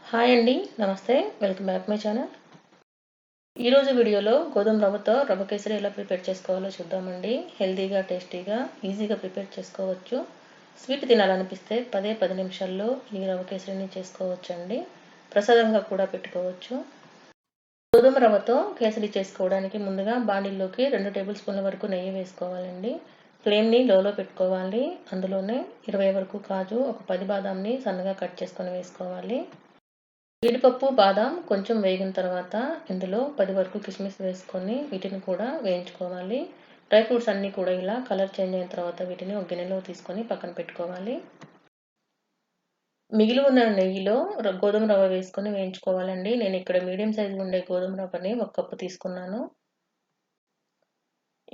Hi అండి, నమస్తే. Welcome back my channel. ఈరోజు వీడియోలో గోధుమ రవ్వతో రవ్వ కేసరి ఎలా ప్రిపేర్ చేసుకోవాలో చూద్దామండి. హెల్తీగా, టేస్టీగా, ఈజీగా ప్రిపేర్ చేసుకోవచ్చు. స్వీట్ తినాలనిపిస్తే 10 నిమిషాల్లో ఈ రవ్వ కేసరిని చేసుకోవచ్చండి. ప్రసాదంగా కూడా పెట్టుకోవచ్చు. గోధుమ రవ్వతో కేసరి చేసుకోవడానికి ముందుగా బాండిల్లోకి 2 టేబుల్ స్పూన్ల వరకు నెయ్యి వేసుకోవాలండి. ఫ్లేమ్ని లోలో పెట్టుకోవాలి. అందులోనే 20 వరకు కాజు, ఒక 10 బాదాంని సన్నగా కట్ చేసుకొని వేసుకోవాలి. జీడిపప్పు, బాదాం కొంచెం వేగిన తర్వాత ఇందులో 10 వరకు కిస్మిస్ వేసుకొని వీటిని కూడా వేయించుకోవాలి. డ్రై ఫ్రూట్స్ అన్నీ కూడా ఇలా కలర్ చేంజ్ అయిన తర్వాత వీటిని ఒక గిన్నెలో తీసుకొని పక్కన పెట్టుకోవాలి. మిగిలి ఉన్న నెయ్యిలో గోధుమ రవ్వ వేసుకొని వేయించుకోవాలండి. నేను ఇక్కడ మీడియం సైజు ఉండే గోధుమ రవ్వని 1 కప్పు తీసుకున్నాను.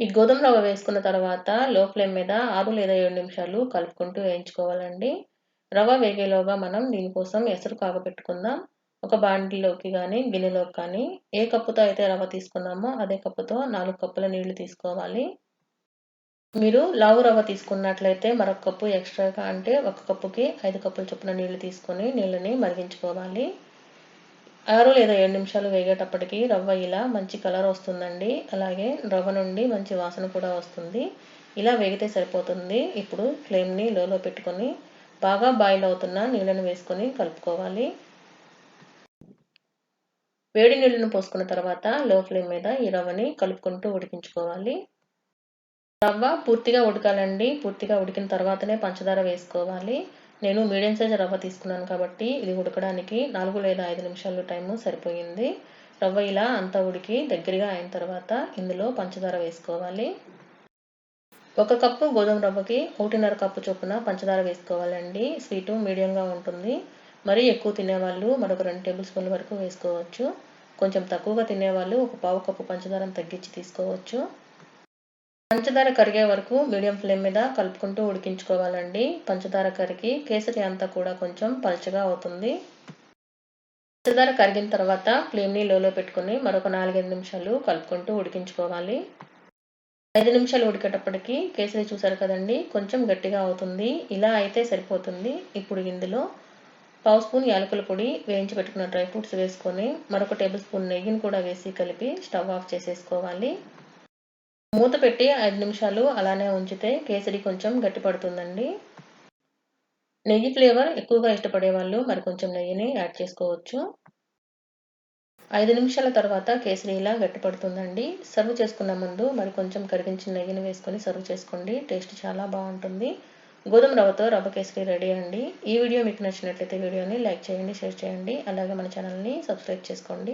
ఈ గోధుమ రవ్వ వేసుకున్న తర్వాత లో ఫ్లేమ్ మీద 6 లేదా 7 నిమిషాలు కలుపుకుంటూ వేయించుకోవాలండి. రవ్వ వేగేలోగా మనం దీనికోసం ఎసరు కాగబెట్టుకుందాం. ఒక బాండిలోకి కానీ, గిన్నెలోకి కానీ ఏ కప్పుతో అయితే రవ్వ తీసుకున్నామో అదే కప్పుతో 4 కప్పుల నీళ్లు తీసుకోవాలి. మీరు లావు రవ్వ తీసుకున్నట్లయితే మరొక కప్పు ఎక్స్ట్రాగా, అంటే 1 కప్పుకి 5 కప్పుల చొప్పున నీళ్లు తీసుకొని నీళ్ళని మరిగించుకోవాలి. 6 లేదా 7 నిమిషాలు వేగేటప్పటికి రవ్వ ఇలా మంచి కలర్ వస్తుందండి. అలాగే రవ్వ నుండి మంచి వాసన కూడా వస్తుంది. ఇలా వేగితే సరిపోతుంది. ఇప్పుడు ఫ్లేమ్ని లోలో పెట్టుకొని బాగా బాయిల్ అవుతున్న నీళ్ళని వేసుకొని కలుపుకోవాలి. వేడి నీళ్ళను పోసుకున్న తర్వాత లో ఫ్లేమ్ మీద ఈ రవ్వని కలుపుకుంటూ ఉడికించుకోవాలి. రవ్వ పూర్తిగా ఉడకాలండి. పూర్తిగా ఉడికిన తర్వాతనే పంచదార వేసుకోవాలి. నేను మీడియం సైజు రవ్వ తీసుకున్నాను కాబట్టి ఇది ఉడకడానికి 4 లేదా 5 నిమిషాలు టైము సరిపోయింది. రవ్వ ఇలా అంతా ఉడికి దగ్గరగా అయిన తర్వాత ఇందులో పంచదార వేసుకోవాలి. 1 కప్పు గోధుమ రవ్వకి 1.5 కప్పు చొప్పున పంచదార వేసుకోవాలండి. స్వీటు మీడియంగా ఉంటుంది. మరీ ఎక్కువ తినేవాళ్ళు మరొక 2 టేబుల్ స్పూన్ల వరకు వేసుకోవచ్చు. కొంచెం తక్కువగా తినేవాళ్ళు ఒక పావు కప్పు పంచదారను తగ్గించి తీసుకోవచ్చు. పంచదార కరిగే వరకు మీడియం ఫ్లేమ్ మీద కలుపుకుంటూ ఉడికించుకోవాలండి. పంచదార కరిగి కేసరి అంతా కూడా కొంచెం పల్చగా అవుతుంది. పంచదార కరిగిన తర్వాత ఫ్లేమ్ని లోలో పెట్టుకొని మరొక 4-5 నిమిషాలు కలుపుకుంటూ ఉడికించుకోవాలి. 5 నిమిషాలు ఉడికేటప్పటికి కేసరి చూసారు కదండి, కొంచెం గట్టిగా అవుతుంది. ఇలా అయితే సరిపోతుంది. ఇప్పుడు ఇందులో పావు స్పూన్ యాలకుల పొడి, వేయించి పెట్టుకున్న డ్రై ఫ్రూట్స్ వేసుకొని మరొక టేబుల్ స్పూన్ నెయ్యిని కూడా వేసి కలిపి స్టవ్ ఆఫ్ చేసేసుకోవాలి. మూత పెట్టి 5 నిమిషాలు అలానే ఉంచితే కేసరి కొంచెం గట్టిపడుతుందండి. నెయ్యి ఫ్లేవర్ ఎక్కువగా ఇష్టపడే వాళ్ళు మరి కొంచెం నెయ్యిని యాడ్ చేసుకోవచ్చు. 5 నిమిషాల తర్వాత కేసరి ఇలా గట్టిపడుతుందండి. సర్వ్ చేసుకున్న ముందు మరి కొంచెం కరిగించిన నెయ్యిని వేసుకొని సర్వ్ చేసుకోండి. టేస్ట్ చాలా బాగుంటుంది. గోధుమ రవ్వతో రవ్వ కేసరి రెడీ అండి. ఈ వీడియో మీకు నచ్చినట్లయితే వీడియోని లైక్ చేయండి, షేర్ చేయండి. అలాగే మన ఛానల్ని సబ్స్క్రైబ్ చేసుకోండి.